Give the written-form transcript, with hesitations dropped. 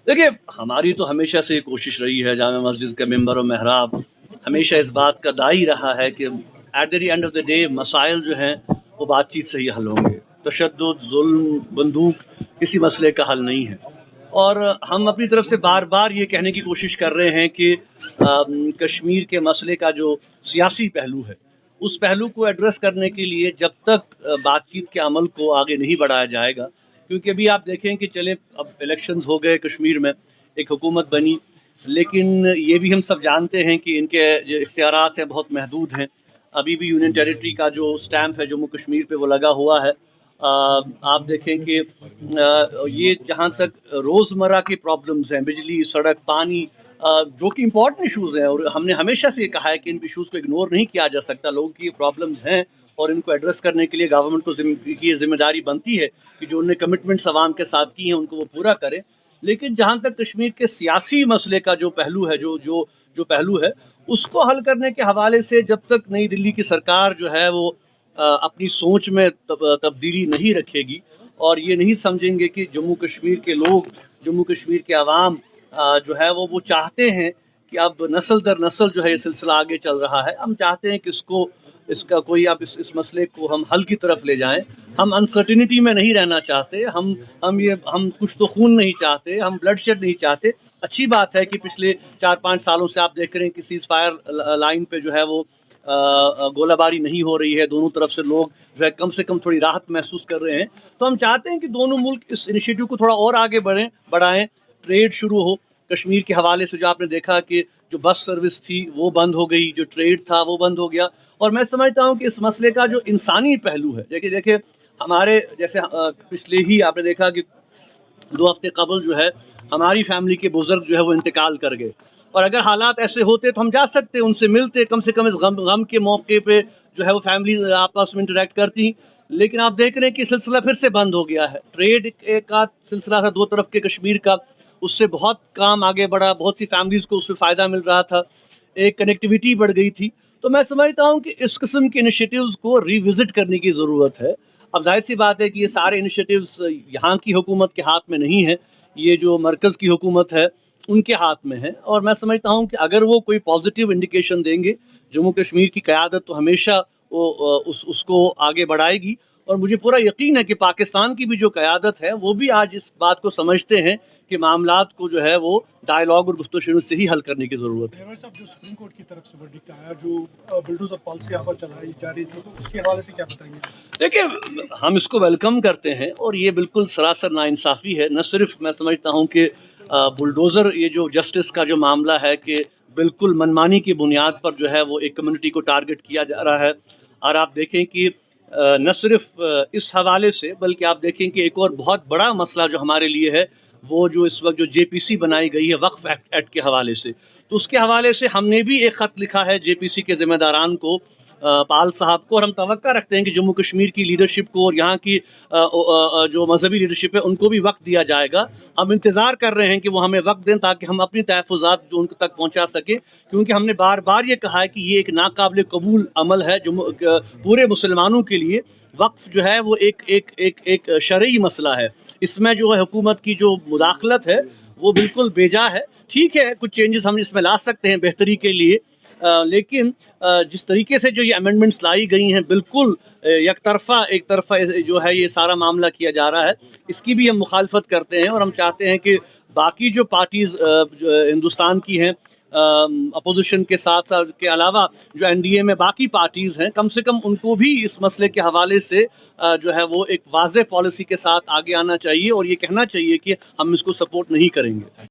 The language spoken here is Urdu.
دیکھیے ہماری تو ہمیشہ سے یہ کوشش رہی ہے، جامع مسجد کا ممبر و محراب ہمیشہ اس بات کا داعی رہا ہے کہ at the end of the day مسائل جو ہیں وہ بات چیت سے ہی حل ہوں گے. تشدد، ظلم، بندوق کسی مسئلے کا حل نہیں ہے. اور ہم اپنی طرف سے بار بار یہ کہنے کی کوشش کر رہے ہیں کہ کشمیر کے مسئلے کا جو سیاسی پہلو ہے اس پہلو کو ایڈریس کرنے کے لیے جب تک بات چیت کے عمل کو آگے نہیں بڑھایا جائے گا، کیونکہ ابھی آپ دیکھیں کہ چلیں اب الیکشنز ہو گئے کشمیر میں، ایک حکومت بنی، لیکن یہ بھی ہم سب جانتے ہیں کہ ان کے جو اختیارات ہیں بہت محدود ہیں. ابھی بھی یونین ٹیریٹری کا جو سٹیمپ ہے جموں کشمیر پہ وہ لگا ہوا ہے. آپ دیکھیں کہ یہ جہاں تک روزمرہ کی پرابلمز ہیں، بجلی، سڑک، پانی، جو کہ امپورٹنٹ ایشوز ہیں، اور ہم نے ہمیشہ سے یہ کہا ہے کہ ان ایشوز کو اگنور نہیں کیا جا سکتا. لوگوں کی پرابلمز ہیں اور ان کو ایڈریس کرنے کے لیے گورنمنٹ کو کی یہ ذمہ داری بنتی ہے کہ جو انہوں نے کمٹمنٹس عوام کے ساتھ کی ہیں ان کو وہ پورا کرے. لیکن جہاں تک کشمیر کے سیاسی مسئلے کا جو پہلو ہے جو پہلو ہے اس کو حل کرنے کے حوالے سے جب تک نئی دلی کی سرکار جو ہے وہ اپنی سوچ میں تبدیلی نہیں رکھے گی اور یہ نہیں سمجھیں گے کہ جموں کشمیر کے لوگ، جموں کشمیر کے عوام جو ہے وہ چاہتے ہیں کہ اب نسل در نسل جو ہے یہ سلسلہ آگے چل رہا ہے. ہم چاہتے ہیں کہ اس کا کوئی اب اس مسئلے کو ہم حل کی طرف لے جائیں. ہم انسرٹینٹی میں نہیں رہنا چاہتے، ہم کچھ تو خون نہیں چاہتے، ہم بلڈ شیڈ نہیں چاہتے. اچھی بات ہے کہ پچھلے 4-5 سالوں سے آپ دیکھ رہے ہیں کہ سیز فائر لائن پہ جو ہے وہ گولہ باری نہیں ہو رہی ہے، دونوں طرف سے لوگ جو ہے کم سے کم تھوڑی راحت محسوس کر رہے ہیں. تو ہم چاہتے ہیں کہ دونوں ملک اس انیشیٹو کو تھوڑا اور آگے بڑھائیں. ٹریڈ شروع ہو کشمیر کے حوالے سے. جو آپ نے دیکھا کہ جو بس سروس تھی وہ بند ہو گئی، جو ٹریڈ تھا وہ بند ہو گیا. اور میں سمجھتا ہوں کہ اس مسئلے کا جو انسانی پہلو ہے، دیکھیں ہمارے جیسے پچھلے ہی آپ نے دیکھا کہ 2 ہفتے قبل جو ہے ہماری فیملی کے بزرگ جو ہے وہ انتقال کر گئے. اور اگر حالات ایسے ہوتے تو ہم جا سکتے، ان سے ملتے، کم سے کم اس غم کے موقع پہ جو ہے وہ فیملی آپس میں انٹریکٹ کرتی. لیکن آپ دیکھ رہے ہیں کہ سلسلہ پھر سے بند ہو گیا ہے. ٹریڈ ایک آدھ سلسلہ تھا 2 طرف کے کشمیر کا، اس سے بہت کام آگے بڑھا، بہت سی فیملیز کو اس سے فائدہ مل رہا تھا، ایک کنیکٹیویٹی بڑھ گئی تھی. تو میں سمجھتا ہوں کہ اس قسم کے انیشیٹیوز کو ری وزٹ کرنے کی ضرورت ہے. اب ظاہر سی بات ہے کہ یہ سارے انیشیٹیوز یہاں کی حکومت کے ہاتھ میں نہیں ہیں، یہ جو مرکز کی حکومت ہے ان کے ہاتھ میں ہے. اور میں سمجھتا ہوں کہ اگر وہ کوئی پازیٹیو انڈیکیشن دیں گے، جموں کشمیر کی قیادت تو ہمیشہ وہ اس کو آگے بڑھائے گی. اور مجھے پورا یقین ہے کہ پاکستان کی بھی جو قیادت ہے وہ بھی آج اس بات کو سمجھتے ہیں کہ معاملات کو جو ہے وہ ڈائیلاگ اور گفتگو شنو سے ہی حل کرنے کی ضرورت ہے. صاحب، جو سپریم کورٹ کی طرف سے ورڈکٹ آیا، جو بلڈوزر پالیسی آپ پر چلائی جا رہی تھی، تو اس کے حوالے سے کیا بتائیں گے؟ دیکھیں ہم اس کو ویلکم کرتے ہیں اور یہ بالکل سراسر ناانصافی ہے. نہ صرف میں سمجھتا ہوں کہ بلڈوزر، یہ جو جسٹس کا جو معاملہ ہے کہ بالکل منمانی کی بنیاد پر جو ہے وہ ایک کمیونٹی کو ٹارگٹ کیا جا رہا ہے. اور آپ دیکھیں کہ نہ صرف اس حوالے سے بلکہ آپ دیکھیں کہ ایک اور بہت بڑا مسئلہ جو ہمارے لیے ہے وہ جو اس وقت جو جے پی سی بنائی گئی ہے وقف ایکٹ کے حوالے سے. تو اس کے حوالے سے ہم نے بھی ایک خط لکھا ہے جے پی سی کے ذمہ داران کو، پال صاحب کو، اور ہم توقع رکھتے ہیں کہ جموں کشمیر کی لیڈرشپ کو اور یہاں کی جو مذہبی لیڈرشپ ہے ان کو بھی وقت دیا جائے گا. ہم انتظار کر رہے ہیں کہ وہ ہمیں وقت دیں تاکہ ہم اپنی تحفظات جو ان تک پہنچا سکیں، کیونکہ ہم نے بار بار یہ کہا ہے کہ یہ ایک ناقابل قبول عمل ہے پورے مسلمانوں کے لیے. وقف جو ہے وہ ایک شرعی مسئلہ ہے. اس میں جو ہے حکومت کی جو مداخلت ہے وہ بالکل بیجا ہے. ٹھیک ہے کچھ چینجز ہم اس میں لا سکتے ہیں بہتری کے لیے، لیکن جس طریقے سے جو یہ امینڈمنٹس لائی گئی ہیں بالکل ایک طرفہ جو ہے یہ سارا معاملہ کیا جا رہا ہے، اس کی بھی ہم مخالفت کرتے ہیں. اور ہم چاہتے ہیں کہ باقی جو پارٹیز ہندوستان کی ہیں اپوزیشن کے ساتھ کے علاوہ جو این ڈی اے میں باقی پارٹیز ہیں، کم سے کم ان کو بھی اس مسئلے کے حوالے سے جو ہے وہ ایک واضح پالیسی کے ساتھ آگے آنا چاہیے اور یہ کہنا چاہیے کہ ہم اس کو سپورٹ نہیں کریں گے.